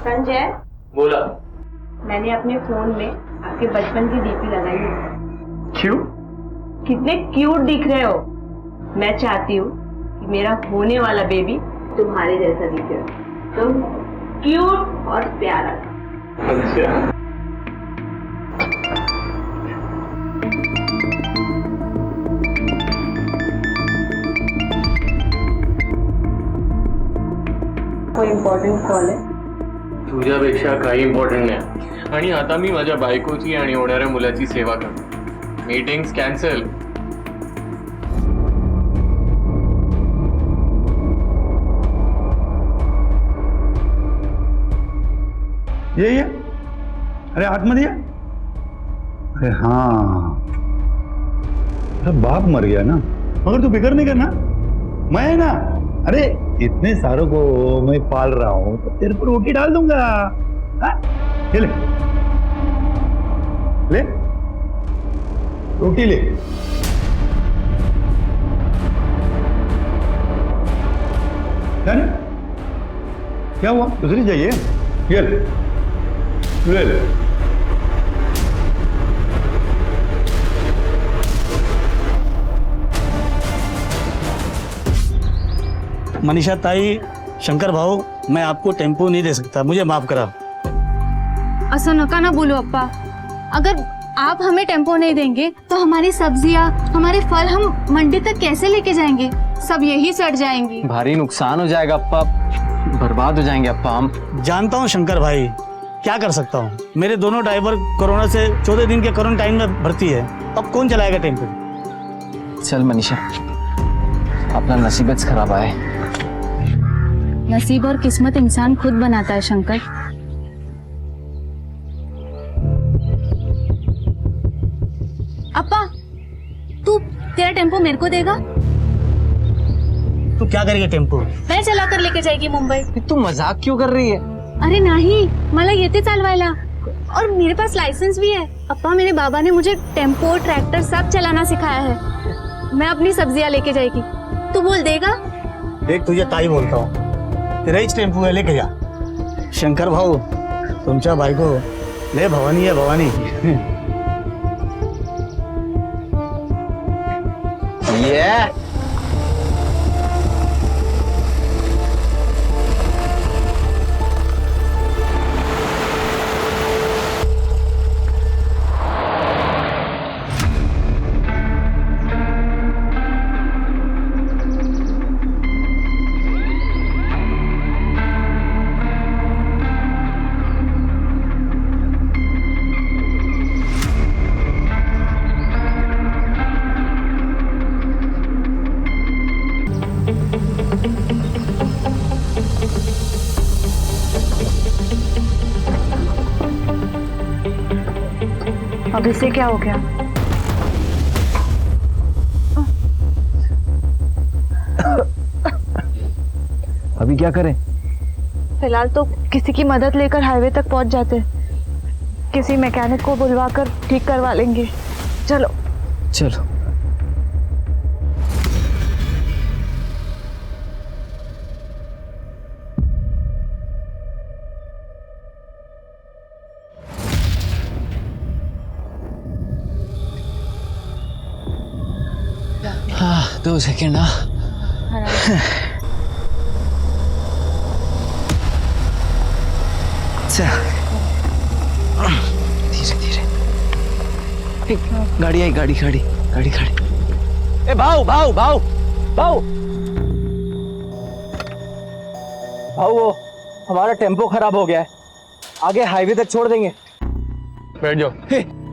संजय, बोला। मैंने अपने फोन में आपके बचपन की डीपी लगाई है। क्यों? कितने क्यूट दिख रहे हो। मैं चाहती हूँ कि मेरा होने वाला बेबी तुम्हारे जैसा दिखे। तुम क्यूट और प्यारा। अच्छा। कोई इम्पॉर्टंट कॉल है? तुझ्यापेक्षा काही इम्पॉर्टंट नाही आणि आता मी माझ्या बायकोची आणि होणाऱ्या मुलाची सेवा करतो. Meetings cancel. ये अरे आतमध्ये ये. अरे हाँ, तेरा बाप मर गया ना, मगर तू फिक्र नहीं करना, मैं है ना. अरे इतने सारों को मैं पाल रहा हूं तो तेरे पर रोटी डाल दूंगा. ये ले ले रोटी ले. क्या हुआ? दूसरी चाहिए? ये ले ले. मनीषा ताई, शंकर भाऊ, मैं आपको टेम्पो नहीं दे सकता, मुझे माफ करा. असं नका ना बोलो अप्पा. अगर आप हमें टेम्पो नहीं देंगे तो हमारी सब्जियां, हमारे फल हम मंडी तक कैसे लेके जाएंगे? सब यही सड़ जाएंगी. भारी नुकसान हो जाएगा अप्पा, बर्बाद हो जाएंगे अप्पा हम. जानता हूँ शंकर भाई, क्या कर सकता हूँ. मेरे दोनों ड्राइवर कोरोना से 14 दिन के क्वारंटाइन में भर्ती है. अब कौन चलाएगा टेम्पो? चल मनीषा, अपना नसीबत खराब है. नसीब और किस्मत इंसान खुद बनाता है शंकर. अप्पा, तू तेरा टेम्पो मेरे को देगा? तू क्या करेगा टेम्पो? मैं चला कर लेके जाएगी मुंबई. तू मजाक क्यों कर रही है? अरे नहीं, मला येते चालवायला और मेरे पास लाइसेंस भी है. अप्पा, मेरे बाबा ने मुझे टेम्पो, ट्रैक्टर सब चलाना सिखाया है. मैं अपनी सब्जियां लेके जाएगी. तू बोल देगा? देख, तुझे ताई बोलता हूँ, तेरा ही टेम्पो है, लेके जा. शंकर भाऊ, तुमच्या बायको लय भवानी आहे, भवानी. ये अब इसे क्या हो गया? अभी क्या करें? फिलहाल तो किसी की मदद लेकर हाईवे तक पहुंच जाते. किसी मैकेनिक को बुलवाकर ठीक करवा लेंगे. चलो चलो. हाँ, 2 सेकेंड. धीरे धीरे. गाड़ी आई, गाड़ी खड़ी, गाड़ी खड़ी. ए भाऊ भाऊ भाऊ भाऊ भाऊ, वो हमारा टेम्पो खराब हो गया है, आगे हाईवे तक छोड़ देंगे. बैठ जाओ.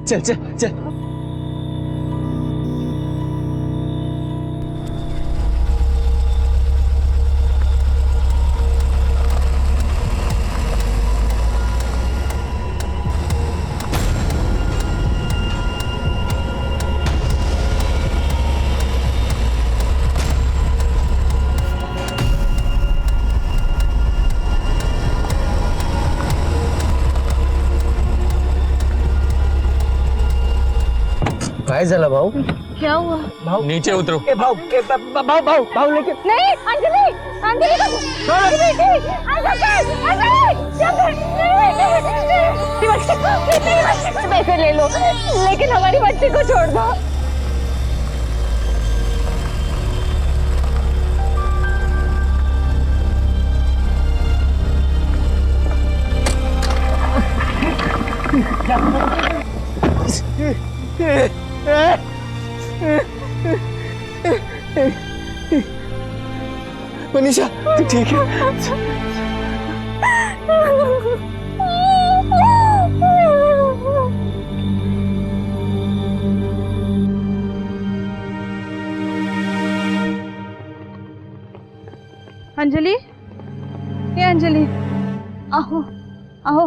चल चल चल. काय झालं भाऊ? क्या हुआ? भाऊ नीचे उतरो. ए भाऊ, भाऊ भाऊ भाऊ लेके. नहीं, अंजलि, अंजलि, अंजलि, अंजलि, अंजलि, पैसे ले लो, लेकिन हमारी बच्ची को छोड़ दो। मनीषा तू ठीक है? अंजली, हे अंजली, आहो आहो,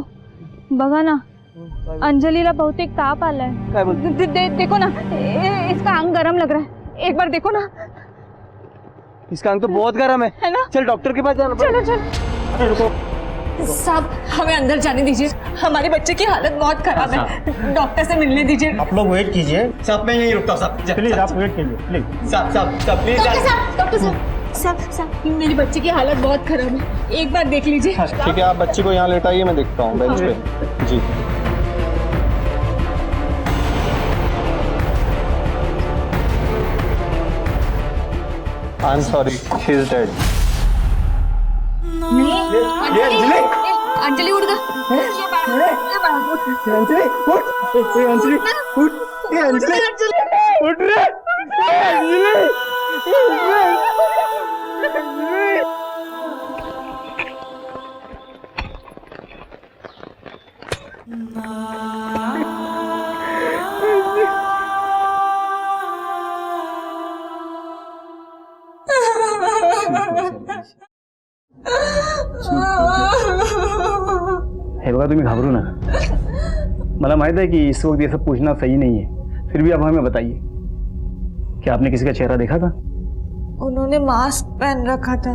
बघा ना, अंजलीला बहुतेक ताप आलाय। काय बोलते? देखो ना, इसका अंग गरम लग रहा है, एक बार देखो ना। इसका अंग तो बहुत गर्म है ना? चल डॉक्टर के पास जाना चलो चलो। अरे रुको, साहब हमें अंदर जाने दीजिए, हमारे बच्चे की हालत बहुत खराब है, डॉक्टर से मिलने दीजिए। आप लोग वेट कीजिए, साहब मैं यहीं रुकता हूँ साहब, प्लीज आप वेट कीजिए प्लीज। साहब प्लीज। डॉक्टर साहब, मेरी बच्ची की हालत बहुत खराब है, एक बार देख लीजिए। ठीक है, आप बच्ची को यहाँ लेटाइए, मैं देखता हूँ बेंच पे। जी I am sorry, she is dead. Anjali उठ गया। उठ रे हे बघा, तुम्ही घाबरू नका। मला माहित है कि इस वक्त ये सब पूछना सही नहीं है, फिर भी आप हमें बताइए, क्या आपने किसी का चेहरा देखा था? उन्होंने मास्क पहन रखा था।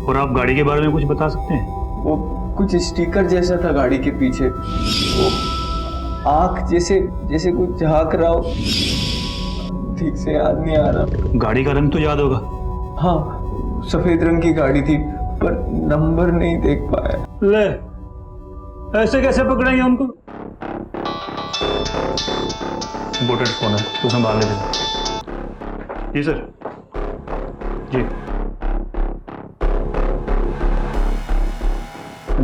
और आप गाड़ी के बारे में कुछ बता सकते हैं? वो कुछ स्टिकर जैसा था गाड़ी के पीछे, वो आंख जैसे जैसे कुछ झांक रहा हो, ठीक से याद नहीं आ रहा। गाड़ी का रंग तो याद होगा? हाँ, सफेद रंग की गाड़ी थी, पर नंबर नहीं देख पाया। ले, ऐसे कैसे पकड़ेंगे उनको? इम्पोर्टेंट फोन है, तो संभाल लेते। जी सर, जी।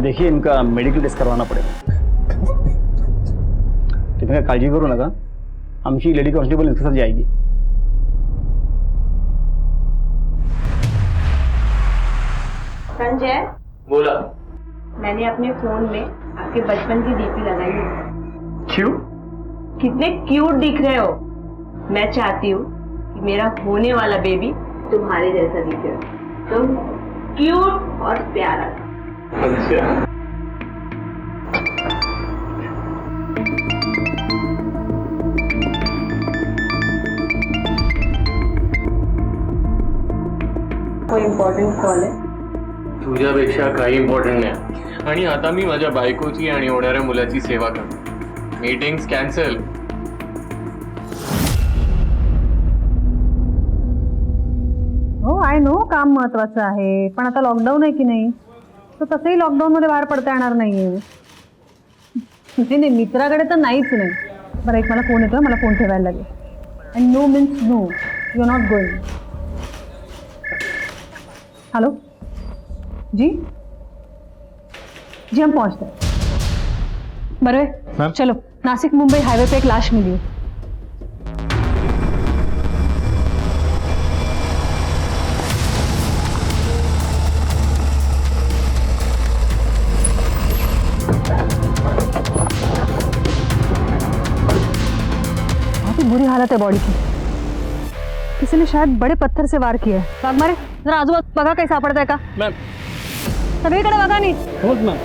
देखिए, इनका मेडिकल टेस्ट करवाना पड़ेगा। तुम्ही काय काळजी करू नका, आमची लेडी कॉन्स्टेबल इनके साथ जाएगी। संजय, बोला। मैंने अपने फोन में आपके बचपन की डीपी लगाई है। क्यों? कितने क्यूट दिख रहे हो। मैं चाहती हूँ कि मेरा होने वाला बेबी तुम्हारे जैसा दिखे। तुम क्यूट और प्यारा। अच्छा, कोई इम्पॉर्टंट कॉल है? तुझ्यापेक्षा काही इम्पॉर्टंट नाही, आणि आता मी माझ्या बायकोची आणि होणाऱ्या मुलाची सेवा करतो। Meetings cancel. हो, आय नो काम महत्वाचं आहे, पण आता लॉकडाऊन आहे की नाही, तर तसंही लॉकडाऊन मध्ये बाहेर पडता येणार नाहीये। नाही, मित्राकडे तर नाहीच नाही। बरं, एक मला फोन येतोय, मला फोन ठेवायला लागेल। And no means no, you are not going. Hello जी, जी हम पहुंचते हैं। बरं, चलो, नासिक मुंबई हाईवे पे एक लाश मिली है। बुरी हालत है बॉडी की, किसी ने शायद बड़े पत्थर से वार किया है। वाघमारे, जरा आजूबाजू बघा काही सापडतंय का? मैम, सगळीकडे बघा नीट। हो मैम।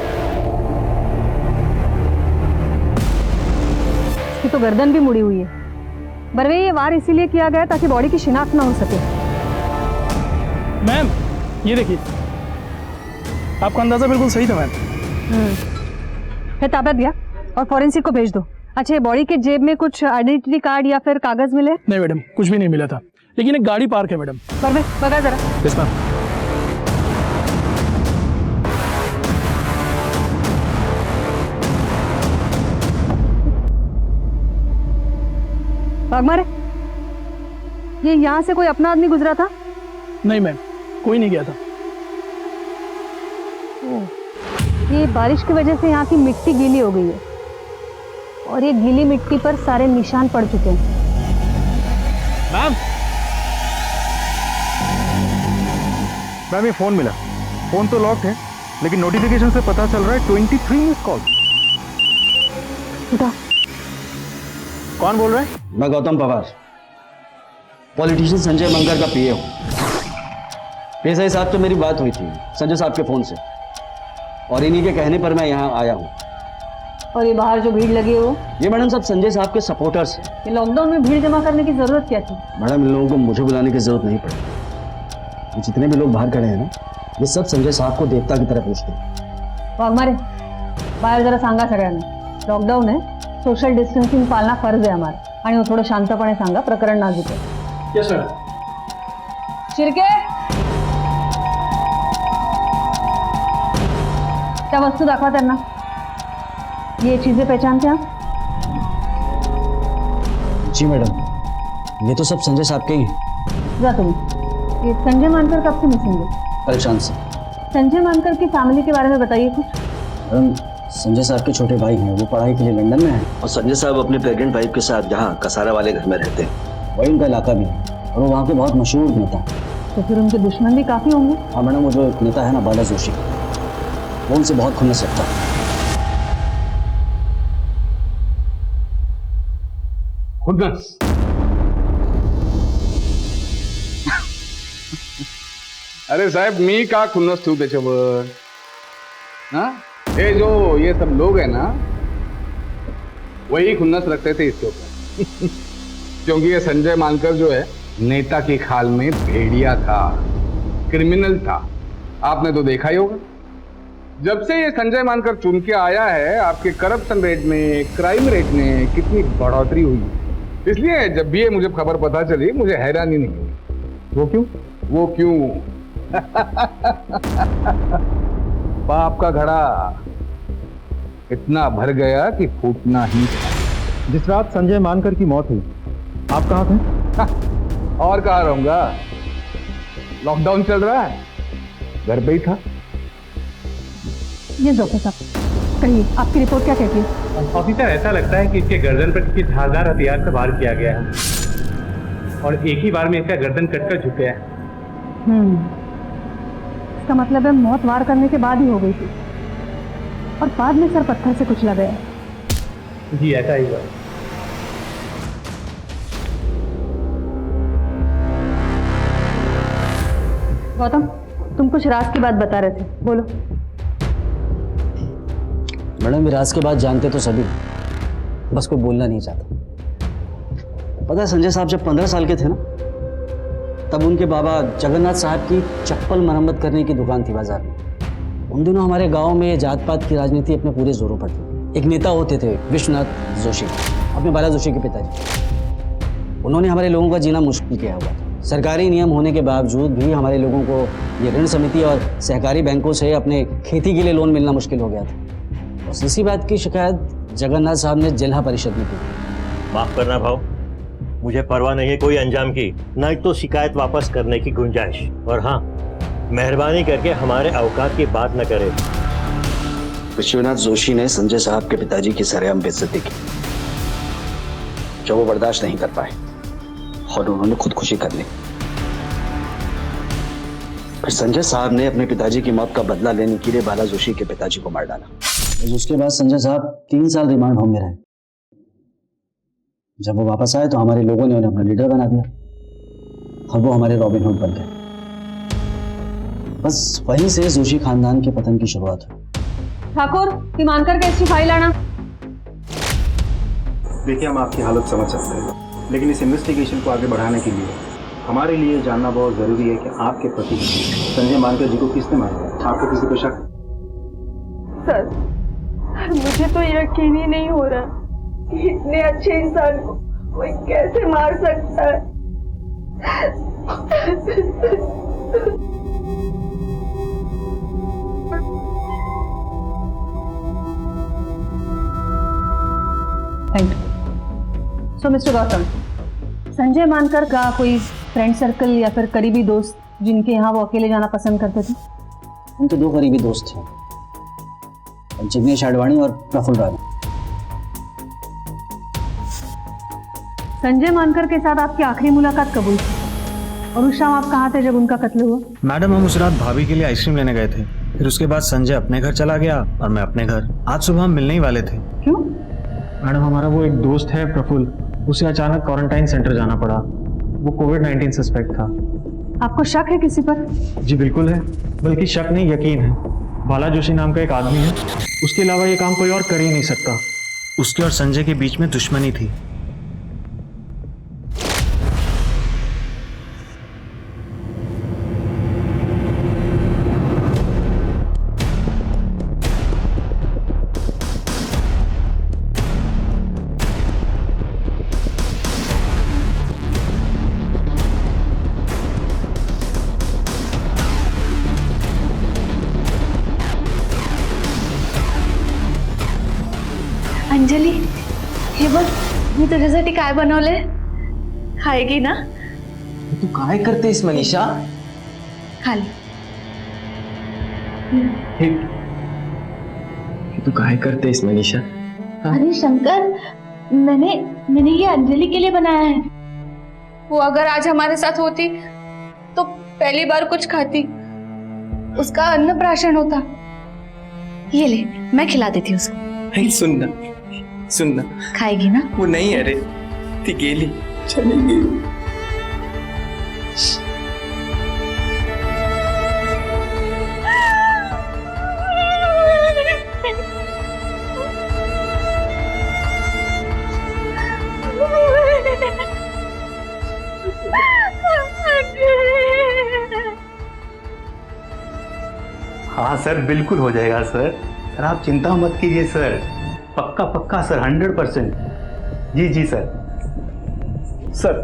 इसकी तो गर्दन भी मुड़ी हुई है। बरवे, ये वार इसीलिए किया गया ताकि बॉडी की शिनाख्त ना हो सके। मैम, ये देखिए, आपका अंदाजा बिल्कुल सही था मैम। है, ताबत गया और फॉरेंसिक को भेज दो। अच्छा, ये बॉडी के जेब में कुछ आइडेंटिटी कार्ड या फिर कागज मिले? नहीं मैडम, कुछ भी नहीं मिला था, लेकिन एक गाड़ी पार्क है मैडम। बरवे, बघा जरा। Yes ma'am. वाघमारे, ये यहाँ से कोई अपना आदमी गुजरा था? नहीं मैम, कोई नहीं गया था। ये बारिश की वजह से यहाँ की मिट्टी गीली हो गई है और ये गीली मिट्टी पर सारे निशान पड़ चुके हैं। मैम ये फोन मिला। फोन तो लॉक्ड है, लेकिन नोटिफिकेशन से पता चल रहा है 23 मिस कॉल। उठा। कौन बोल रहा है? मैं गौतम पवार, पॉलिटिशियन संजय मंगर का पीए हूँ। पेशा साहब से मेरी बात हुई थी संजय साहब के फोन से, और इन्हीं के कहने पर मैं यहाँ आया हूँ। और ये बाहर जो भीड़ लगी है वो? ये मैडम सब संजय साहब के सपोर्टर्स हैं। ये लॉकडाउन में भीड़ जमा करने की जरूरत क्या थी? मैडम इन लोगों को मुझे बुलाने की जरूरत नहीं पड़ी। जितने भी लोग बाहर खड़े हैं ना, ये सब संजय साहब को देवता की तरह पूछते हैं। वाघमारे, बाहेर जरा सांगा सगळ्यांना, लॉकडाऊन आहे, सोशल डिस्टन्सिंग पाळणं फर्ज आहे आम्हाला, आणि थोडं शांतपणे सांगा, प्रकरण नाजूक आहे। Yes sir. शिर्के, त्या वस्तू दाखवा त्यांना। ये चीजें पहचानते हैं? जी मैडम, ये तो सब संजय साहब के ही हैं। जा तुम्हें। ये संजय मानकर कब से मिसिंग है? कल शाम से। संजय मानकर की फैमिली के बारे में बताइए कुछ। मैडम संजय साहब के छोटे भाई हैं, वो पढ़ाई के लिए लंदन में हैं, और संजय साहब अपने प्रेग्नेंट वाइफ के साथ यहाँ कसारा वाले घर में रहते हैं। वही उनका इलाका भी है, और वो वहाँ के बहुत मशहूर नेता। तो फिर उनके दुश्मन भी काफी होंगे। हाँ मैडम, वो जो एक नेता है ना बाला जोशी, वो उनसे बहुत खुन्नस रखता है। खुन्नस? अरे साहेब, मी का खुन्नस ठेवू त्याच्यावर? हाँ, ये सब लोग हैं ना, वही खुन्नस रखते थे इसके ऊपर। क्योंकि ये संजय मानकर जो है, नेता की खाल में भेड़िया था, क्रिमिनल था। आपने तो देखा ही होगा। जब से ये संजय मानकर चुन के आया है, आपके करप्शन रेट में, क्राइम रेट में कितनी बढ़ोतरी हुई है। इसलिए जब भी ये मुझे खबर पता चली, मुझे हैरानी नहीं हुई। वो क्यों? वो क्यों? पाप का घड़ा इतना भर गया कि फूटना ही था। जिस रात संजय मानकर की मौत हुई, आप कहाँ थे? और कहाँ रहूंगा? लॉकडाउन चल रहा है, घर पे ही था। ये जोकर साहब, कहिए आपकी रिपोर्ट क्या कहती है? ऑफिसर, ऐसा लगता है कि इसके गर्दन पर किसी धारदार हथियार से वार किया गया है और एक ही बार में इसका गर्दन कटकर झुक गया है। इसका मतलब है मौत वार करने के बाद ही हो गई थी और बाद में सर पत्थर से कुचला गया। जी ऐसा ही हुआ। गौतम, तुम कुछ राज की बात बता रहे थे, बोलो। मैडम राज के बाद जानते तो सभी, बस कोई बोलना नहीं चाहता। पता है संजय साहब जब 15 साल के थे ना, तब उनके बाबा जगन्नाथ साहब की चप्पल मरम्मत करने की दुकान थी बाजार में। उन दिनों हमारे गांव में जात पात की राजनीति अपने पूरे जोरों पर थी। एक नेता होते थे विश्वनाथ जोशी, अपने बाला जोशी के पिताजी। उन्होंने हमारे लोगों का जीना मुश्किल किया हुआ था। सरकारी नियम होने के बावजूद भी हमारे लोगों को ये ऋण समिति और सहकारी बैंकों से अपने खेती के लिए लोन मिलना मुश्किल हो गया था। बस इसी बात की शिकायत जगन्नाथ साहब ने जिला परिषद में की। माफ करना भाव, मुझे परवाह नहीं है कोई अंजाम की, न तो शिकायत वापस करने की गुंजाइश। और हाँ, मेहरबानी करके हमारे औकात की बात न करें। विश्वनाथ जोशी ने संजय साहब के पिताजी की सरेआम बेइज्जती की, जो वो बर्दाश्त नहीं कर पाए और उन्होंने खुदकुशी कर ली। फिर संजय साहब ने अपने पिताजी की मौत का बदला लेने के लिए बाला जोशी के पिताजी को मार डाला। उसके बाद संजय साहब 3 साल रिमांड होम में रहे। जब वो वापस आए तो हमारे लोगों ने उन्हें अपना लीडर बना दिया और वो हमारे रॉबिन हुड बन गए। बस वहीं से जोशी खानदान के पतन की शुरुआत हुई। ठाकुर, की मानकर केस की फाइल आना। देखिए, हम आपकी हालत समझ सकते हैं, लेकिन इस इन्वेस्टिगेशन को आगे बढ़ाने के लिए हमारे लिए जानना बहुत जरूरी है कि आपके पति संजय मानकर जी को किसने मारा। आपको किसी पे शक? सर, मुझे तो यकीन ही नहीं हो रहा, इतने अच्छे इंसान को कोई कैसे मार सकता है। Thank you. So mister Gautam, Sanjay मानकर का कोई फ्रेंड सर्कल या फिर करीबी दोस्त जिनके यहाँ वो अकेले जाना पसंद करते थे? उनके दो करीबी दोस्त थे, जिग्नेश आडवाणी और प्रफुल्ल राणा। संजय मानकर के साथ आपकी आखिरी मुलाकात कब हुई थी? और उस शाम आप कहाँ थे जब उनका कत्ल हुआ? मैडम, हम उस रात भाभी के लिए आइसक्रीम लेने गए थे। फिर उसके बाद संजय अपने घर चला गया और मैं अपने घर। आज सुबह हम मिलने ही वाले थे। क्यों? मैडम, हमारा वो एक दोस्त है प्रफुल्ल, उसे अचानक क्वारंटाइन सेंटर जाना पड़ा। वो कोविड-19 सस्पेक्ट था। आपको शक है किसी पर? जी बिल्कुल है, बल्कि शक नहीं यकीन है। बाला जोशी नाम का एक आदमी है, उसके अलावा ये काम कोई और कर ही नहीं सकता। उसके और संजय के बीच में दुश्मनी थी। अंजली, हे बघ, मी तुझ्यासाठी काय बनवले, खाएगी ना? तू काय करतेस मनीषा? खाली तू काय करतेस मनीषा? अरे शंकर, मैंने ये अंजलि के लिए बनाया है। वो अगर आज हमारे साथ होती तो पहली बार कुछ खाती, उसका अन्नप्राशन होता। ये ले, मैं खिला देती हूँ उसको। सुनना खाएगी ना? वो नहीं, अरे ती गेली, चली गेली। हाँ सर, बिल्कुल हो जाएगा सर। सर आप चिंता मत कीजिए सर, पक्का पक्का सर, 100%। जी जी सर। सर।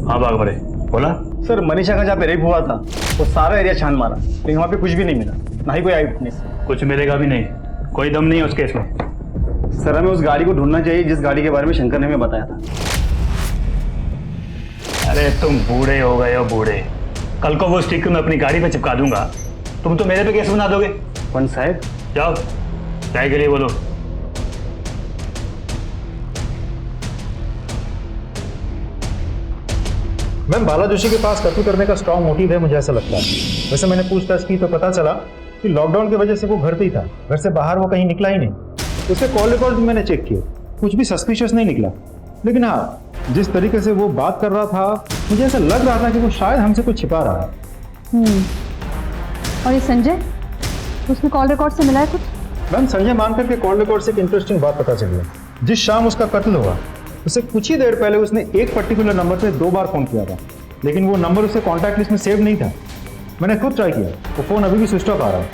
हाँ बाग बड़े, बोला सर। मनीषा का जहाँ पे रेप हुआ था वो सारा एरिया छान मारा, लेकिन वहाँ पे कुछ भी नहीं मिला, ना ही कोई आई विटनेस। कुछ मिलेगा भी नहीं, कोई दम नहीं है उस केस में। सर हमें उस गाड़ी को ढूंढना चाहिए जिस गाड़ी के बारे में शंकर ने हमें बताया था। अरे तुम बूढ़े हो गए हो बूढ़े, कल को वो स्टिकर मैं अपनी गाड़ी पे चिपका दूंगा, तुम तो मेरे पे केस बना दोगे। कौन साहब? जाओ चाय के लिए बोलो। मैम, बाला जोशी के पास कत्ल करने का स्ट्रॉन्ग मोटिव है, मुझे ऐसा लगता है। वैसे मैंने पूछताछ की तो पता चला कि लॉकडाउन की वजह से वो घर पे ही था, घर से बाहर वो कहीं निकला ही नहीं। उसके कॉल रिकॉर्ड भी मैंने चेक किए, कुछ भी सस्पिशियस नहीं निकला। लेकिन हाँ, जिस तरीके से वो बात कर रहा था, मुझे ऐसा लग रहा था कि वो शायद हमसे कुछ छिपा रहा है। और ये संजय, उसके कॉल रिकॉर्ड से मिला है कुछ? मैम, संजय मानकर के कॉल रिकॉर्ड से एक इंटरेस्टिंग बात पता चली है। जिस शाम उसका कत्ल हुआ उससे कुछ ही देर पहले उसने एक पर्टिकुलर नंबर पे 2 बार फोन किया था, लेकिन वो नंबर उसके कॉन्टैक्ट लिस्ट में सेव नहीं था। मैंने खुद ट्राई किया, वो फोन अभी भी स्विच ऑफ आ रहा है।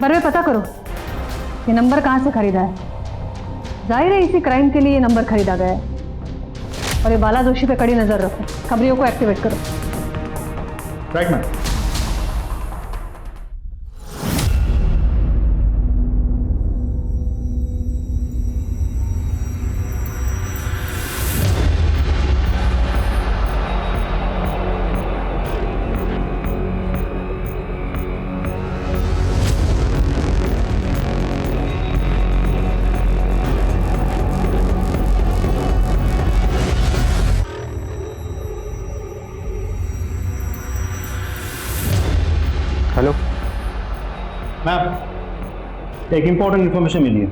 पर वे पता करो ये नंबर कहाँ से खरीदा है। जाहिर है इसी क्राइम के लिए ये नंबर खरीदा गया है। और ये बाला जोशी पे कड़ी नजर रखो, खबरियों को एक्टिवेट करो। Right ma'am. हेलो मैम, एक इंपॉर्टेंट इन्फॉर्मेशन मिली है।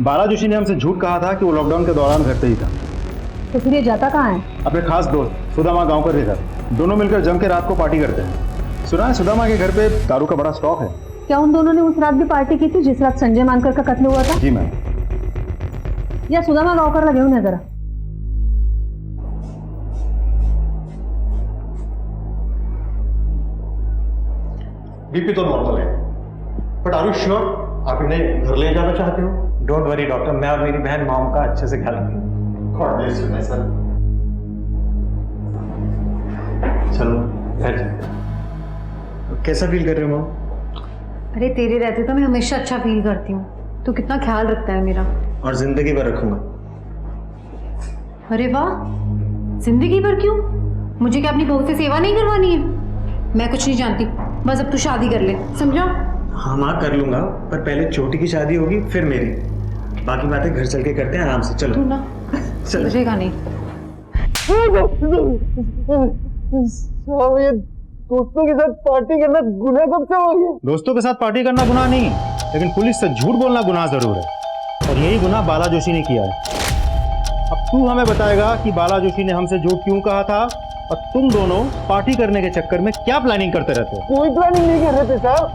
बाला जोशी ने हमसे झूठ कहा था कि वो लॉकडाउन के दौरान घर पे ही था। तो फिर ये जाता कहाँ है? अपने खास दोस्त सुदामा गांवकर के घर। दोनों मिलकर जम के रात को पार्टी करते हैं। सुना है सुदामा के घर पे दारू का बड़ा स्टॉक है। क्या उन दोनों ने उस रात भी पार्टी की थी जिस रात संजय मानकर का कत्ल हुआ था? जी मैम। या सुदामा गांवकर लगे हुए जरा। बीपी तो नॉर्मल है, बट आर यू श्योर आप इन्हें घर ले जाना चाहते हो? डोंट वरी डॉक्टर, मैं और मेरी बहन मॉम का अच्छे से ख्याल रखेंगे। God bless you my son. चलो घर जाते। कैसा फील कर रहे हो मॉम? अरे तेरे रहते तो मैं हमेशा अच्छा फील करती हूँ। तू कितना ख्याल रखता है मेरा। और जिंदगी भर रखूंगा। अरे वाह, जिंदगी भर क्यों? मुझे क्या अपनी बहू से सेवा नहीं करवानी है? मैं कुछ नहीं जानती, बस अब तू शादी कर ले, समझा? हाँ माँ कर लूंगा, पर पहले छोटी की शादी होगी फिर मेरी। बाकी बातें घर चल के करते हैं आराम से। चलो तू ना समझेगा नहीं। ये दोस्तों के साथ पार्टी करना गुनाह कब से हो गया? दोस्तों के साथ पार्टी करना गुनाह नहीं है, लेकिन पुलिस से झूठ बोलना गुनाह जरूर है, और यही गुनाह बाला जोशी ने किया है। अब तू हमें बताएगा कि बाला जोशी ने हमसे झूठ क्यों कहा था, और तुम दोनों पार्टी करने के चक्कर में क्या प्लानिंग करते रहते हो? कोई प्लानिंग नहीं कर रहे थे साहब,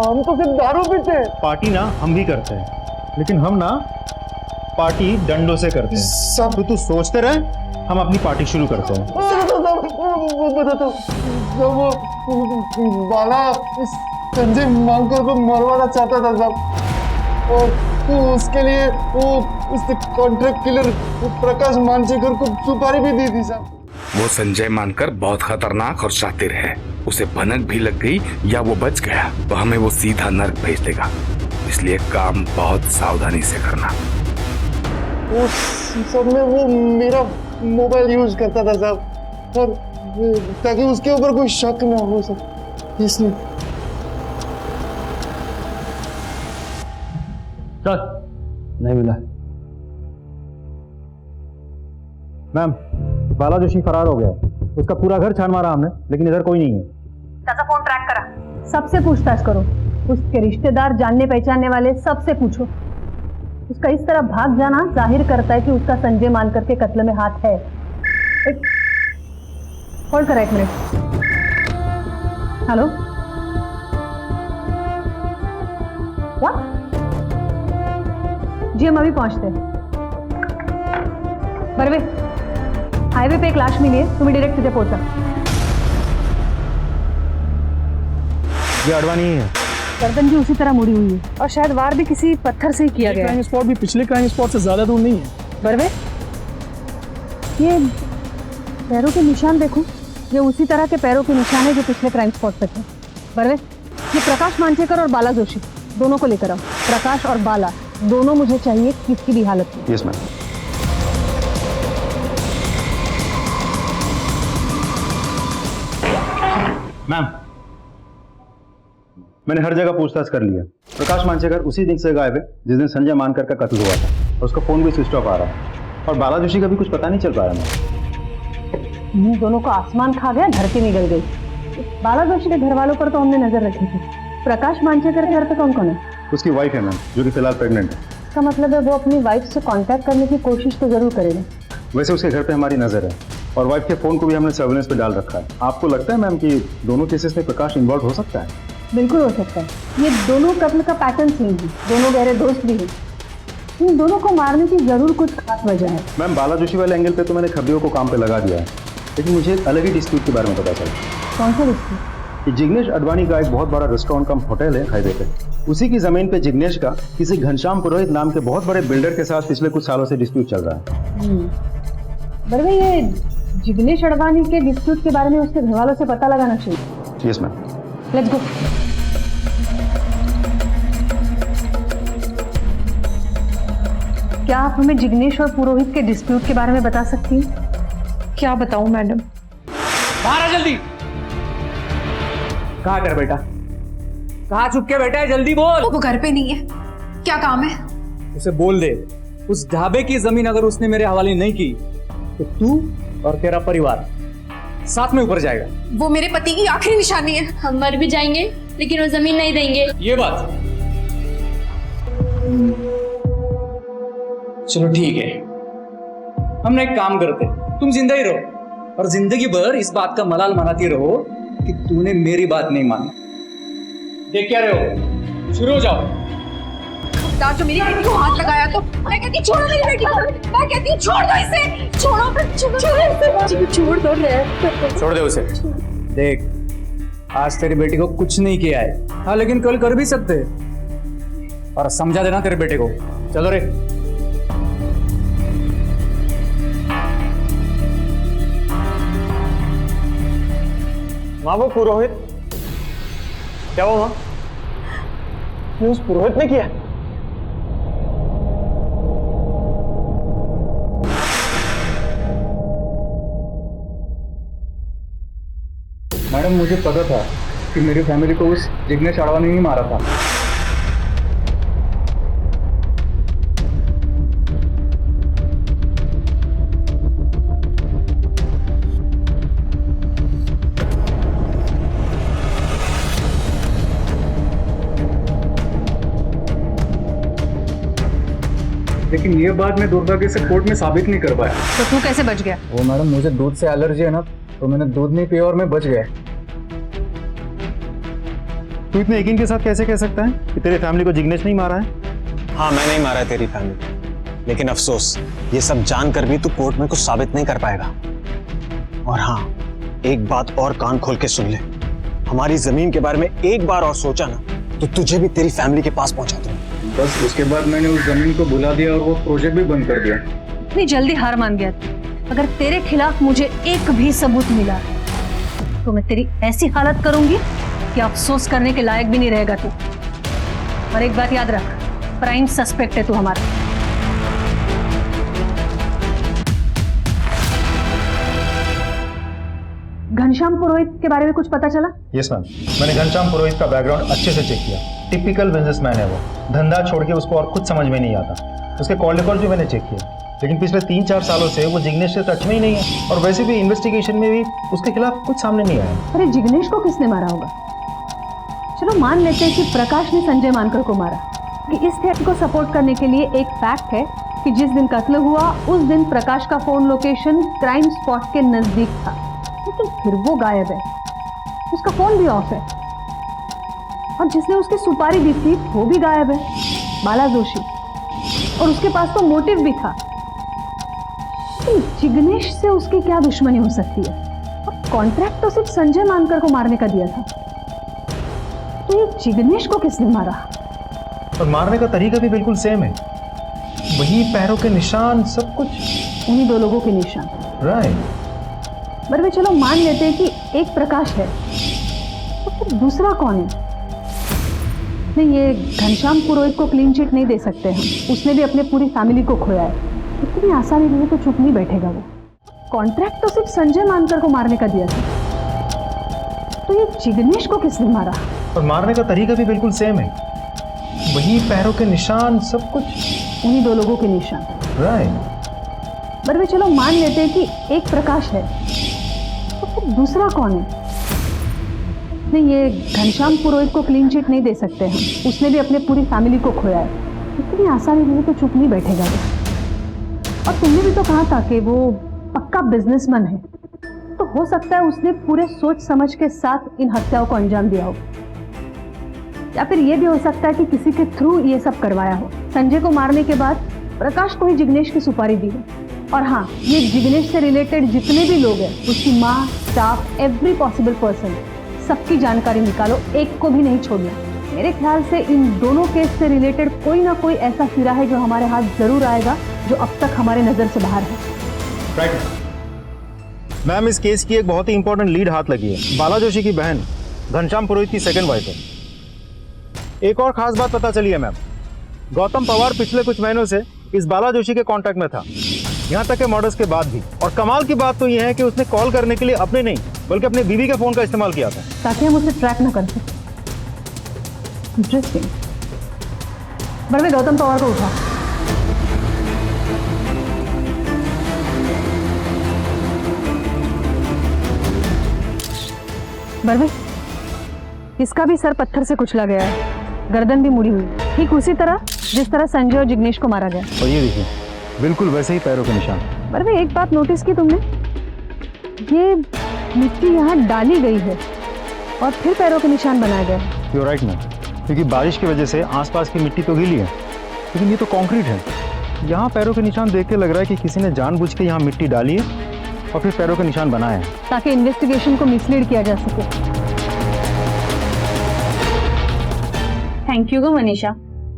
हम तो सिर्फ दारू पीते हैं। पार्टी ना हम भी करते हैं, लेकिन हम ना पार्टी डंडों से करते हैं। सब तू सोचते रहे, हम अपनी पार्टी शुरू करते हैं। बाला संजय मानकर को मरवाना चाहता था साहब, और उसके लिए वो उस कॉन्ट्रैक्ट किलर प्रकाश मानसेकर को सुपारी भी दी थी साहब। वो संजय मानकर बहुत खतरनाक और शातिर है, उसे भनक भी लग गई या वो बच गया तो हमें वो सीधा नर्क भेज देगा, इसलिए काम बहुत सावधानी से करना। उस सब में वो मेरा मोबाइल यूज करता था साहब, और ताकि उसके ऊपर कोई शक ना हो सके, इसलिए। चल, नहीं मिला। मैम, बाला जोशी फरार हो गया है, उसका पूरा घर छान मारा हमने, लेकिन इधर कोई नहीं है। चाचा फोन ट्रैक करा, सबसे पूछताछ करो, उसके रिश्तेदार, जानने पहचानने वाले सबसे पूछो। उसका इस तरह भाग जाना जाहिर करता है कि उसका संजय मानकर के कत्ल में हाथ है। होल्ड करा 1 मिनट। Hello, what? जी हम अभी पहुंचते हैं। बरवे, हाईवे पे एक लाश मिली है, तुम्हें डायरेक्ट तिथे पोहोचा। ये अडवाणी ही है। गर्दन भी उसी तरह मुड़ी हुई है, और शायद वार भी किसी पत्थर से ही किया गया है। क्राइम स्पॉट भी पिछले क्राइम स्पॉट से ज्यादा दूर नहीं है। बरवे, ये पैरों के निशान देखो, ये उसी तरह के पैरों के निशान है जो पिछले क्राइम स्पॉट पे थे। बरवे, ये प्रकाश मानसेकर और बाला जोशी दोनों को लेकर आओ। प्रकाश और बाला दोनों मुझे चाहिए किसी भी हालत में। Yes ma'am. मैम, मैंने हर जगह पूछताछ कर लिया। प्रकाश मानसेकर उसी दिन से गायब है जिस दिन संजय मानकर का कत्ल हुआ था, और उसका फोन भी स्विच ऑफ आ रहा है, और बाला जोशी का भी कुछ पता नहीं चल पा रहा है। इन दोनों को आसमान खा गया, धरती निकल गई। बाला जोशी के घर वालों पर तो हमने नजर रखी थी, प्रकाश मानसेकर के घर पे कौन कौन है? उसकी वाइफ है मैम, जो कि फिलहाल प्रेग्नेंट है। इसका मतलब है वो अपनी वाइफ से कांटेक्ट करने की कोशिश तो जरूर करेगा। वैसे उसके घर पे हमारी नजर है, और वाइफ के फोन को भी हमने सर्विलेंस पे डाल रखा है। आपको लगता है मैम कि दोनों केसेस में प्रकाश इन्वॉल्व हो सकता है? बिल्कुल हो सकता है। ये दोनों कत्ल का पैटर्न सेम है, दोनों गहरे दोस्त भी हैं। इन दोनों को मारने की जरूर कुछ खास वजह है। मैम, बाला जोशी वाले एंगल पे तो मैंने खबरियों को काम पे लगा दिया है, लेकिन मुझे एक अलग ही डिस्प्यूट के बारे में पता चला। कौन सा डिस्प्यूट? कि जिग्नेश अडवाणी का एक बहुत बड़ा रेस्टोरेंट कम होटल है हाईवे पे, उसी की जमीन पे जिग्नेश का किसी घनश्याम पुरोहित नाम के बहुत बड़े बिल्डर के साथ पिछले कुछ सालों से डिस्प्यूट चल रहा है। बरवे, ये जिग्नेश अडवाणी के डिस्प्यूट के बारे में उसके घर वालों से पता लगाना चाहिए। Yes ma'am. Let's go. क्या आप हमें जिग्नेश और पुरोहित के डिस्प्यूट के बारे में बता सकती हैं? क्या बताऊं मैडम? बाहर आ जल्दी। कहाँ कर बेटा? कहाँ छुप के बैठा है? जल्दी बोल। वो घर पे नहीं है, क्या काम है? उसे बोल दे, उस ढाबे की जमीन अगर उसने मेरे हवाले नहीं की तो तू और तेरा परिवार साथ में ऊपर जाएगा। वो मेरे पति की आखिरी निशानी है। हम मर भी जाएंगे लेकिन वो जमीन नहीं देंगे। ये बात। चलो ठीक है, हम एक काम करते, तुम जिंदा ही रहो और जिंदगी भर इस बात का मलाल मनाती रहो कि तूने मेरी बात नहीं मानी। देख क्या रहे हो, शुरू हो जाओ। जो मेरी बेटी को हाथ लगाया तो मैं कहती छोड़ो मेरी बेटी को, मैं कहती हूँ छोड़ दो इसे, छोड़ दो, छोड़ दे उसे। देख, आज तेरी बेटी को कुछ नहीं किया है, हाँ, लेकिन कल कर भी सकते, और समझा देना तेरे बेटे को। चलो रे। वहाँ वो पुरोहित, क्या हुआ वहाँ? ये उस पुरोहित ने किया? मैडम मुझे पता था कि मेरी फैमिली को उस जिग्नेश आडवाणी ने मारा था। लेकिन ये बात मैं दुर्भाग्य से कोर्ट में साबित नहीं कर पाया। तो तू कैसे बच गया? वो मैडम मुझे दूध से एलर्जी है ना, तो मैंने दूध नहीं पिया और मैं बच गया। तू इतने यकीन के साथ कैसे कह सकता है कि तेरे फैमिली को जिग्नेश नहीं मारा है? हाँ, मैं नहीं मारा है तेरी फैमिली, लेकिन अफसोस ये सब जानकर भी तू कोर्ट में कुछ साबित नहीं कर पाएगा। और हाँ, एक बात और कान खोल के सुन ले, हमारी जमीन के बारे में एक बार और सोचा ना तो तुझे भी तेरी फैमिली के पास पहुंचा दूंगा। बस उसके बाद मैंने उस जमीन को भुला दिया और वो प्रोजेक्ट भी बंद कर दिया। इतनी जल्दी हार मान गया तू? अगर तेरे खिलाफ मुझे एक भी सबूत मिला तो मैं तेरी ऐसी हालत करूंगी कि अफसोस करने के लायक भी नहीं रहेगा तू। और एक बात याद रख, प्राइम सस्पेक्ट है तू हमारा। घनश्याम पुरोहित के बारे में कुछ पता चला? यस मैम, मैंने घनश्याम पुरोहित का बैकग्राउंड अच्छे से चेक किया। टिपिकल बिजनेसमैन है वो, धंधा छोड़ के उसको और कुछ समझ में नहीं आता। उसके कॉल रिकॉर्ड भी मैंने चेक किया, लेकिन पिछले 3-4 सालों से वो जिग्नेश से टच में ही नहीं है, और वैसे भी इन्वेस्टिगेशन में भी उसके खिलाफ कुछ सामने नहीं आया। अरे जिग्नेश को किसने मारा होगा? चलो मान लेते हैं कि प्रकाश ने संजय मानकर को मारा। कि इस थ्रेट को सपोर्ट करने के लिए एक फैक्ट है कि जिस दिन कत्ल हुआ उस दिन प्रकाश का फोन लोकेशन क्राइम स्पॉट के नजदीक था, लेकिन फिर वो गायब है, उसका फोन भी ऑफ है, और जिसने उसकी सुपारी दी थी वो भी गायब है, बाला जोशी, और उसके पास तो मोटिव भी था। तो जिग्नेश से उसकी क्या दुश्मनी हो सकती है? और कॉन्ट्रैक्ट तो सिर्फ संजय मानकर को मारने का दिया था, तो ये जिग्नेश को किसने मारा? और मारने का तरीका भी बिल्कुल सेम है, वही पैरों के निशान, सब कुछ उन्हीं 2 लोगों के निशान। राइट। पर वे चलो मान लेते हैं कि एक प्रकाश है, तो फिर दूसरा कौन है? नहीं, ये घनश्याम पुरोहित को क्लीन चिट नहीं दे सकते हम, उसने भी अपने पूरी फैमिली को खोया है। इतनी आसानी नहीं तो चुप नहीं बैठेगा वो। कॉन्ट्रैक्ट तो सिर्फ संजय मानकर को मारने का दिया था, तो ये जिग्नेश को किसने मारा? और मारने का तरीका भी बिल्कुल सेम है, वही पैरों के निशान, सब कुछ उन्हीं 2 लोगों के निशान। राइट। पर वे चलो मान लेते हैं कि एक प्रकाश है, तो फिर दूसरा कौन है? नहीं, ये घनश्याम पुरोहित को क्लीन चिट नहीं दे सकते हम, उसने भी अपने पूरी फैमिली को खोया है। इतनी आसानी नहीं तो चुप नहीं बैठेगा वो। और तुमने भी तो कहा था कि वो पक्का बिजनेसमैन है, तो हो सकता है उसने पूरे सोच समझ के साथ इन हत्याओं को अंजाम दिया हो, या फिर ये भी हो सकता है कि किसी के थ्रू ये सब करवाया हो। संजय को मारने के बाद प्रकाश को ही जिग्नेश की सुपारी दी है। और हाँ, ये जिग्नेश से रिलेटेड जितने भी लोग हैं, उसकी माँ, स्टाफ, एवरी पॉसिबल पर्सन, सबकी जानकारी निकालो, एक को भी नहीं छोड़ना। मेरे ख्याल से इन दोनों केस से रिलेटेड कोई ना कोई ऐसा हीरा है जो हमारे हाथ जरूर आएगा, जो अब तक हमारे नजर से बाहर है। राइट मैम, इस केस की एक बहुत ही इंपॉर्टेंट लीड हाथ लगी है। बाला जोशी की बहन घनश्याम पुरोहित की सेकंड वाइफ है। एक और खास बात पता चली है मैम, गौतम पवार पिछले कुछ महीनों से इस बाला जोशी के कांटेक्ट में था, यहाँ तक के मर्डर्स के बाद भी। और कमाल की बात तो यह है कि उसने कॉल करने के लिए अपने नहीं बल्कि अपने बीवी के फोन का इस्तेमाल किया था, ताकि हम उसे ट्रैक न कर सकें। इंटरेस्टिंग। बड़े गौतम पवार को उठा। बड़े, इसका भी सर पत्थर से कुचला गया है, गर्दन भी मुड़ी हुई, ठीक उसी तरह जिस तरह संजय और जिग्नेश को मारा गया। और ये देखिए, बिल्कुल वैसे ही पैरों के निशान। बड़े, एक बात नोटिस की तुमने? ये मिट्टी यहाँ डाली गई है और फिर पैरों के निशान बनाया गया है। यू राइट मैम, क्योंकि बारिश की वजह से आसपास की मिट्टी तो गीली है, लेकिन ये तो कंक्रीट है। यहाँ पैरों के निशान देख के लग रहा है कि किसी ने जानबूझ के यहाँ मिट्टी डाली है और फिर पैरों के निशान बनाए हैं, ताकि इन्वेस्टिगेशन को मिसलीड किया जा सके। थँक यू ग मनीषा,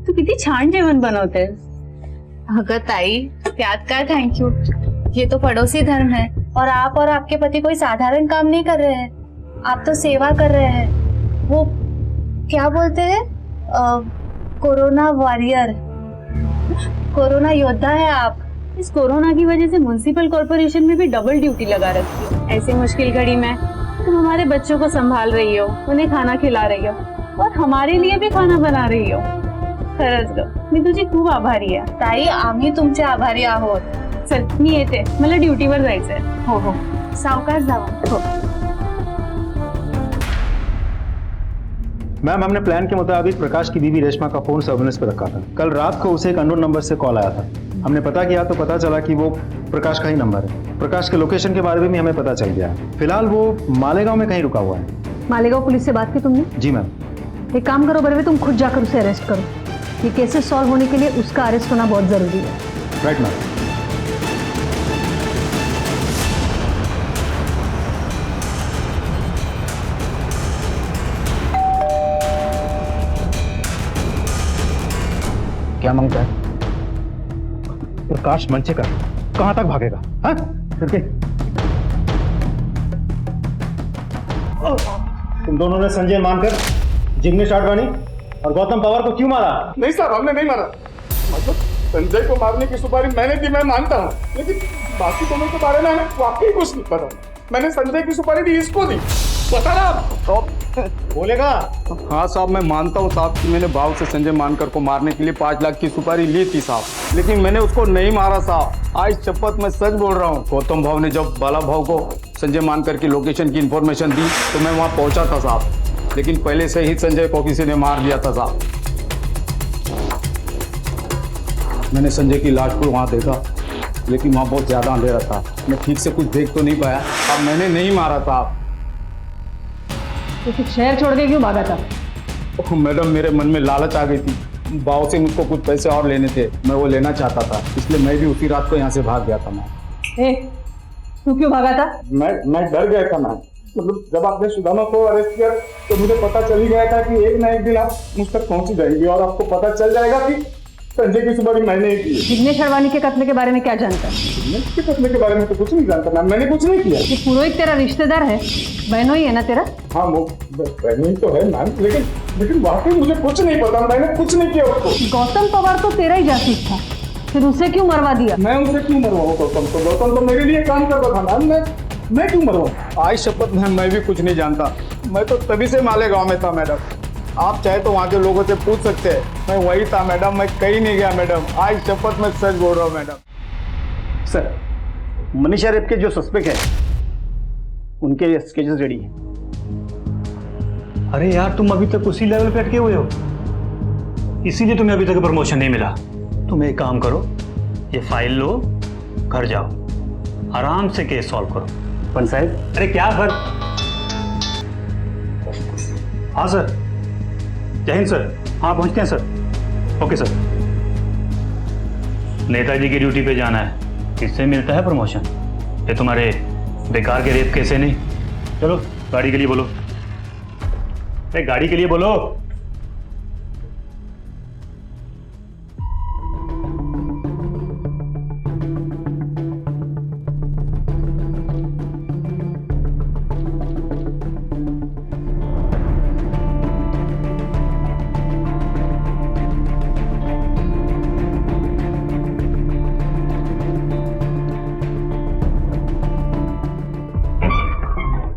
तू किती छान जेवण बनवतेस. अगं ताई, त्यात काय थैंक यू, ये तो पड़ोसी धर्म है और आप और आपके पति कोई साधारण काम नहीं कर रहे हैं, आप तो सेवा कर रहे हैं। वो क्या बोलते हैं, कोरोना वॉरियर, कोरोना योद्धा है आप। इस कोरोना की वजह से म्युनिसिपल कॉर्पोरेशन में भी डबल ड्यूटी लगा रखी है। ऐसी मुश्किल घड़ी में तुम हमारे बच्चों को संभाल रही हो, उन्हें खाना खिला रही हो और हमारे लिए भी खाना बना रही हो. खरंच ग, मी तुझी खूप आभारी आहे. ताई, आम्ही तुमचे आभारी आहोत. चल मी येते, मला ड्युटीवर जायचंय. हो हो, सावकाश जावा. हो. मैम, हमने प्लान के मुताबिक प्रकाश की बीवी रेशमा का फोन सर्विलेंस पे रखा था. कल रात को उसे एक अननोन नंबर से कॉल आया था. हमने पता किया तो पता चला कि वो प्रकाश का ही नंबर है. प्रकाश के लोकेशन के बारे में भी हमें पता चल गया है. फिलहाल वो मालेगांव में कहीं रुका हुआ है. मालेगांव पुलिस से बात की तुमने? जी मैम. एक काम करो बरवे, तुम खुद जाकर उसे अरेस्ट करो. ये केसेस सॉल्व होने के लिए उसका अरेस्ट होना बहुत जरूरी है. Right ma'am. क्या मांगता है? प्रकाश मंचेकर कहां तक भागेगा? हाँ? तुम दोनों ने संजय मानकर, जिग्नेश आडवाणी और गौतम पवार को क्यों मारा? नहीं सर, हमने नहीं मारा. मतलब संजय को मारने की सुपारी मैंने दी, मैं मानता हूँ, लेकिन बाकी दोनों के बारे में वाकई कुछ नहीं पता. मैंने संजय की सुपारी दी, इसको दी. बता ना आप. बोलेगा? हाँ साहब, मैं मानता हूँ साहब कि मैंने भाव से संजय मानकर को मारने के लिए 5 लाख की सुपारी ली थी साहब, लेकिन मैंने उसको नहीं मारा साहब. आज शपथ मैं सच बोल रहा हूँ. गौतम भाव ने जब बाला भाव को संजय मानकर की लोकेशन की इंफॉर्मेशन दी तो मैं वहाँ पहुँचा था साहब, लेकिन पहले से ही संजय को किसी ने मार दिया था साहब. मैंने संजय की लाश को वहाँ देखा, लेकिन वहाँ बहुत ज़्यादा अंधेरा था, मैं ठीक से कुछ देख तो नहीं पाया. अब मैंने नहीं मारा था. तो शहर छोड़ के क्यों भागा था? मैडम, मेरे मन में लालच आ गई थी. भाव से मुझको कुछ पैसे और लेने थे, मैं वो लेना चाहता था, इसलिए मैं भी उसी रात को यहाँ से भाग गया था. मैं तू क्यों भागा था? मैं डर गया था मैम. मतलब जब आपने सुदामा को अरेस्ट किया तो मुझे पता चल ही गया था कि एक ना एक दिन आप मुझ तक पहुंच जाएंगे और आपको पता चल जाएगा कि संजय की सुपारी मैंने ही की. जिग्नेश आडवाणी के कत्ल के बारे में क्या जानता है? जिग्नेश के कत्ल के बारे में तो कुछ नहीं जानता मैम, मैंने कुछ नहीं किया. ये पुरोहित तेरा रिश्तेदार है, बहनों ही है ना तेरा? हाँ, वो बहनी तो है मैम, लेकिन वाकई मुझे कुछ नहीं पता. मैंने कुछ नहीं किया उसको. गौतम पवार तो तेरा ही जासूस था, फिर उसे क्यों मरवा दिया? मैं उसे क्यों मरवाऊँ गौतम को? गौतम तो मेरे लिए काम कर रहा था मैम, मैं क्यों मरवाऊँ? आज शपथ मैम, मैं भी कुछ नहीं जानता. मैं तो तभी से मालेगांव में था मैडम. आप चाहे तो वहाँ के लोगों से पूछ सकते हैं, मैं वही था मैडम, मैं कहीं नहीं गया मैडम. आज शपथ मैं सच बोल रहा हूँ मैडम. सर, मनीषा रेप के जो सस्पेक्ट है उनके स्केचेस रेडी हैं. अरे यार, तुम अभी तक उसी लेवल पे अटके हुए हो, इसीलिए तुम्हें अभी तक प्रमोशन नहीं मिला. तुम एक काम करो, ये फाइल लो, घर जाओ, आराम से केस सॉल्व करो. पंचायत? अरे क्या सर? हाँ सर. जय हिंद सर. हाँ, पहुंचते हैं सर. Okay sir. नेताजी की ड्यूटी पे जाना है, इससे मिलता है प्रमोशन. ये तुम्हारे बेकार के रेप कैसे नहीं. चलो गाड़ी के लिए बोलो. अरे गाड़ी के लिए बोलो.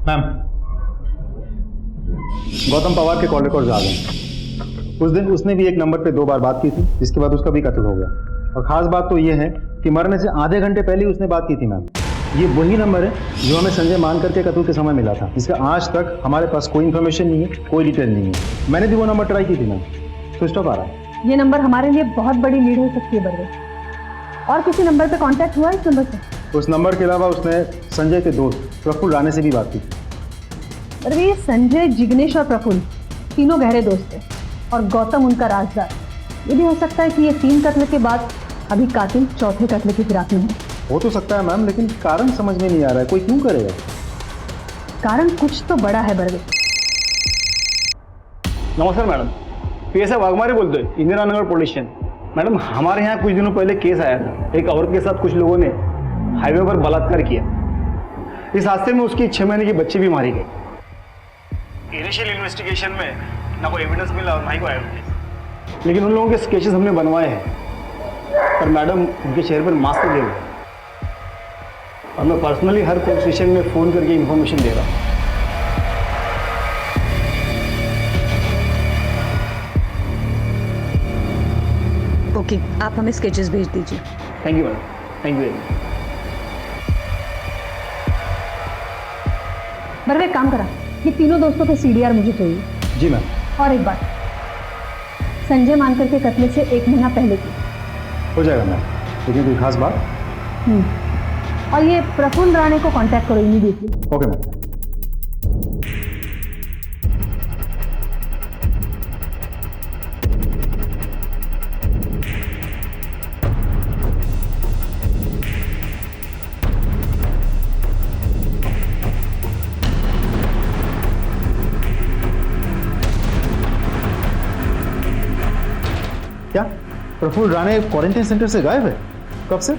मैम, गौतम पवार के कॉल रिकॉर्ड्स आ गए. उस दिन उसने भी एक नंबर पे 2 बार बात की थी, जिसके बाद उसका भी कत्ल हो गया. और खास बात तो ये है कि मरने से आधे घंटे पहले ही उसने बात की थी. मैम, ये वही नंबर है जो हमें संजय मानकर के कत्ल के समय मिला था, जिसका आज तक हमारे पास कोई इन्फॉर्मेशन नहीं है, कोई डिटेल नहीं है. मैंने भी वो नंबर ट्राई की थी मैम, स्विच ऑफ आ रहा है. ये नंबर हमारे लिए बहुत बड़ी लीड हो सकती है बरवे. और किसी नंबर पे कांटेक्ट हुआ इस नंबर से? उस नंबर के अलावा उसने संजय के दोस्त प्रफुल्ल राणे से भी बात की. बरवे, ये संजय, जिग्नेश और प्रफुल्ल तीनों गहरे दोस्त थे और गौतम उनका राजदार. ये भी हो सकता है कि ये 3 कत्ल के बाद अभी कातिल चौथे कत्ल की फिराक में है. हो तो सकता है मैम, लेकिन कारण समझ में नहीं आ रहा है. कोई क्यों करेगा? कारण कुछ तो बड़ा है बरवे. नमस्कार मैडम, PSI वाघमारे बोलते हैं, Indira Nagar police station. Madam, हमारे यहाँ कुछ दिनों पहले केस आया था. एक औरत के साथ कुछ लोगों ने हाईवे पर बलात्कार किया. इस हादसे में उसकी 6 महीने की बच्ची भी मारी गई. इनिशियल इन्वेस्टिगेशन में ना कोई एविडेंस मिला और ना ही कोई एविडेंस, लेकिन उन लोगों के स्केचेस हमने बनवाए हैं. पर मैडम, उनके चेहरे पर मास्क लगे हुए. और मैं पर्सनली हर पुलिस स्टेशन में फ़ोन करके इन्फॉर्मेशन दे रहा हूँ. ओके, आप हमें स्केचेस भेज दीजिए। Thank you madam, thank you very much. Barve एक काम करा, ये तीनों दोस्तों के सीडीआर मुझे चाहिए। जी मैम। और एक बात, संजय मानकर के कत्ल से 1 महीना पहले की। हो जाएगा मैम, लेकिन कोई खास बात? और ये प्रफुल्ल राणे को कांटेक्ट करो इमीडिएटली। Okay ma'am. क्या प्रफुल्ल राणे क्वारंटाइन सेंटर से गायब है? कब से?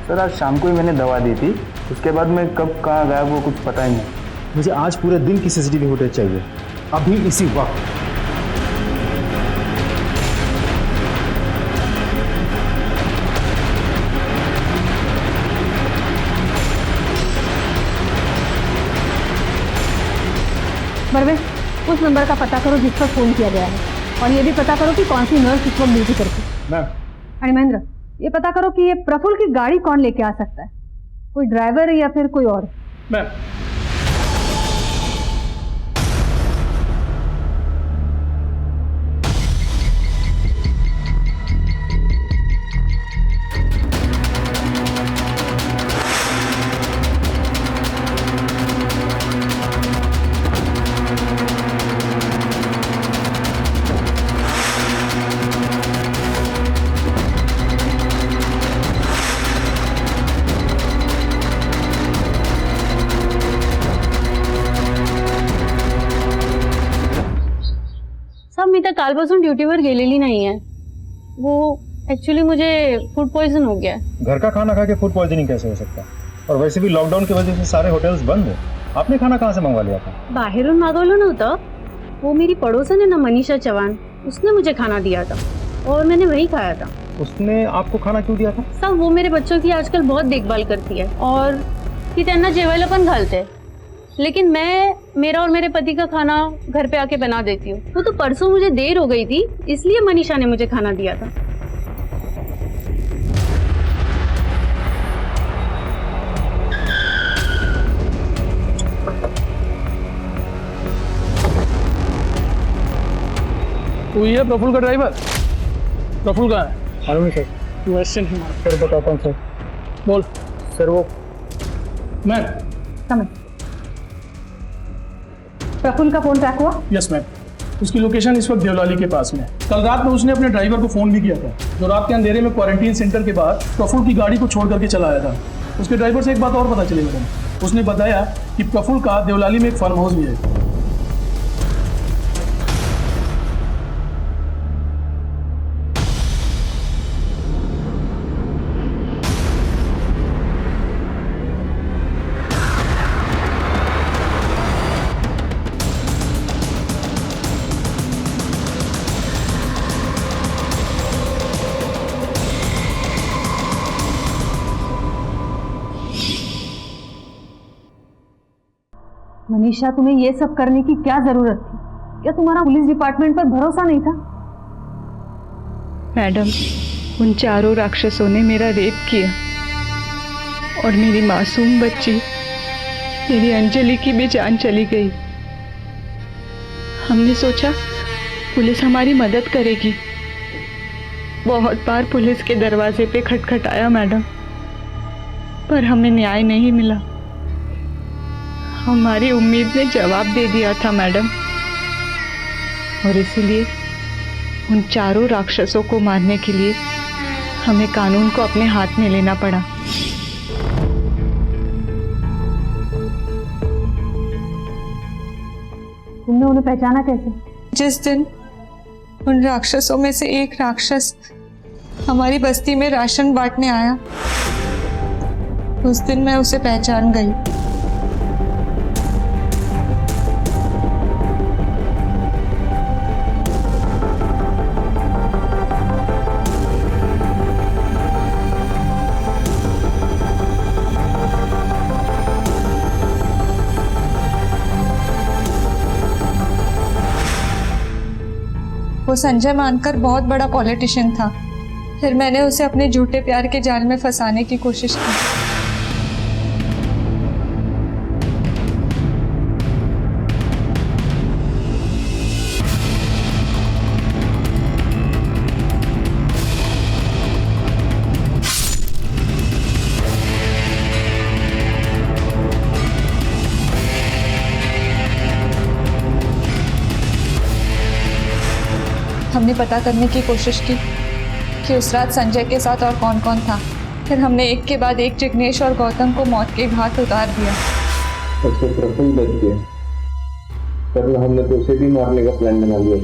सर आज शाम को ही मैंने दवा दी थी, उसके बाद मैं कब कहाँ गायब वो कुछ पता ही नहीं। मुझे आज पूरे दिन की सीसीटीवी फुटेज चाहिए, अभी इसी वक्त। बरवे उस नंबर का पता करो जिस पर फोन किया गया है, और ये भी पता करो कि कौन सी नर्स इस वक्त ड्यूटी करती है। मैम। अरे महेंद्र, ये पता करो कि ये प्रफुल्ल की गाड़ी कौन लेके आ सकता है, कोई ड्राइवर या फिर कोई और। मैम। मी तर कालपासून ड्युटीवर गेलेली नाही आहे। वो एक्चुअली मुझे फूड पॉइजन हो गया है। घर का खाना खा के फूड पॉइजनिंग कैसे हो सकता है? और वैसे भी लॉकडाउन की वजह से सारे होटल्स बंद हैं। आपने खाना कहाँ से मंगवा लिया था? बाहेरून मागवलं नव्हतं, वो मेरी पड़ोसन है ना मनीषा चौहान, उसने मुझे खाना दिया था और मैंने वही खाया था। उसने आपको खाना क्यों दिया था? सब वो मेरे बच्चों की आजकल बहुत देखभाल करती है और ती त्यांना जेवायला पण घालते, लेकिन मैं मेरा और मेरे पति का खाना घर पे आके बना देती हूँ। वो तो परसों मुझे देर हो गई थी, इसलिए मनीषा ने मुझे खाना दिया था। तू ही है प्रफुल्ल का ड्राइवर? प्रफुल्ल कहाँ है? मालूम नहीं सर। क्वेश्चन ही मार। सर बताता हूँ सर। बोल। सर वो मैम। समझ। प्रफुल्ल का फोन ट्रैक हुआ? यस मैम, उसकी लोकेशन इस वक्त देवलाली के पास में। कल रात में उसने अपने ड्राइवर को फोन भी किया था, जो रात के अंधेरे में क्वारंटीन सेंटर के बाद प्रफुल्ल की गाड़ी को छोड़ करके चला आया था। उसके ड्राइवर से एक बात और पता चली मैडम, उसने बताया कि प्रफुल्ल का देवलाली में एक फार्म हाउस भी है। मनीषा, तुम्हें ये सब करने की क्या जरूरत थी? क्या तुम्हारा पुलिस डिपार्टमेंट पर भरोसा नहीं था? मैडम, उन चारों राक्षसों ने मेरा रेप किया और मेरी मासूम बच्ची, मेरी अंजलि की भी जान चली गई। हमने सोचा पुलिस हमारी मदद करेगी। बहुत बार पुलिस के दरवाजे पे खटखटाया मैडम, पर हमें न्याय नहीं मिला। हमारी उम्मीद ने जवाब दे दिया था मैडम, और इसीलिए उन चारों राक्षसों को मारने के लिए हमें कानून को अपने हाथ में लेना पड़ा। तुमने उन्हें पहचाना कैसे? जिस दिन उन राक्षसों में से एक राक्षस हमारी बस्ती में राशन बांटने आया, उस दिन मैं उसे पहचान गई। वो संजय मानकर बहुत बड़ा पॉलिटिशियन था, फिर मैंने उसे अपने झूठे प्यार के जाल में फंसाने की कोशिश की। हमने पता करने की कोशिश की कि उस रात संजय के साथ और कौन कौन था। फिर हमने एक के बाद एक जिग्नेश और गौतम को मौत के घाट उतार दिया। उससे प्रफुल्ल बच गया, वरना हमने तो उसे भी मारने का प्लान बना लिया।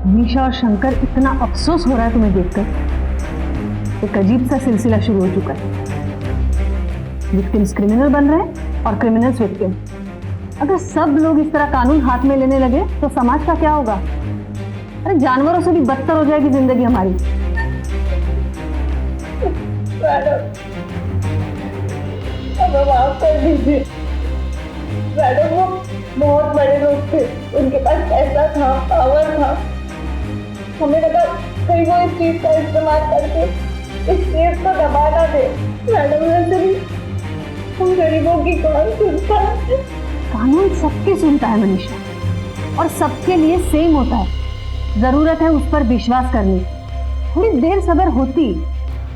निशा और शंकर, इतना अफसोस हो रहा है तुम्हें देखकर। एक अजीब सा सिलसिला शुरू हो चुका है। विक्टिम्स क्रिमिनल बन रहे हैं और क्रिमिनल्स विक्टिम। अगर सब लोग इस तरह कानून हाथ में लेने लगे तो समाज का क्या होगा? अरे जानवरों से भी बदतर हो जाएगी जिंदगी हमारी। मैडम माफ कर दीजिए। मैडम वो बहुत बड़े लोग थे, उनके पास पैसा था, पावर था। हमें लगा कहीं वो इस चीज का इस्तेमाल करके इस केस को दबा ना दे। मैडम वैसे भी हम गरीबों की कौन सुनता है? कानून सबकी सुनता है मनीषा, और सबके लिए सेम होता है। जरूरत है उस पर विश्वास करने। थोड़ी देर सब्र होती,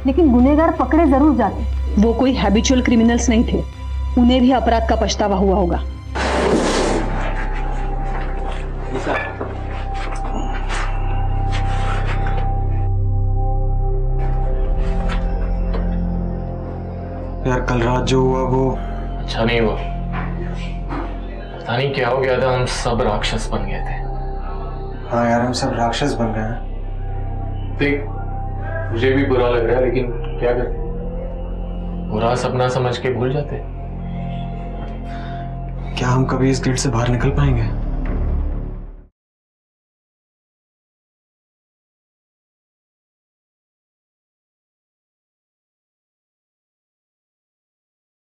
लेकिन गुनहगार पकड़े जरूर जाते। वो कोई हैबिचुअल क्रिमिनल्स नहीं थे, उन्हें भी अपराध का पछतावा हुआ होगा। यार कल रात जो हुआ वो अच्छा नहीं हुआ। पता नहीं क्या हो गया था, हम सब राक्षस बन गए थे। हाँ यार, हम सब राक्षस बन गए हैं। देख, मुझे भी बुरा लग रहा है, लेकिन क्या करें, बुरा सपना समझ के भूल जाते। क्या हम कभी इस गिल्ड से बाहर निकल पाएंगे?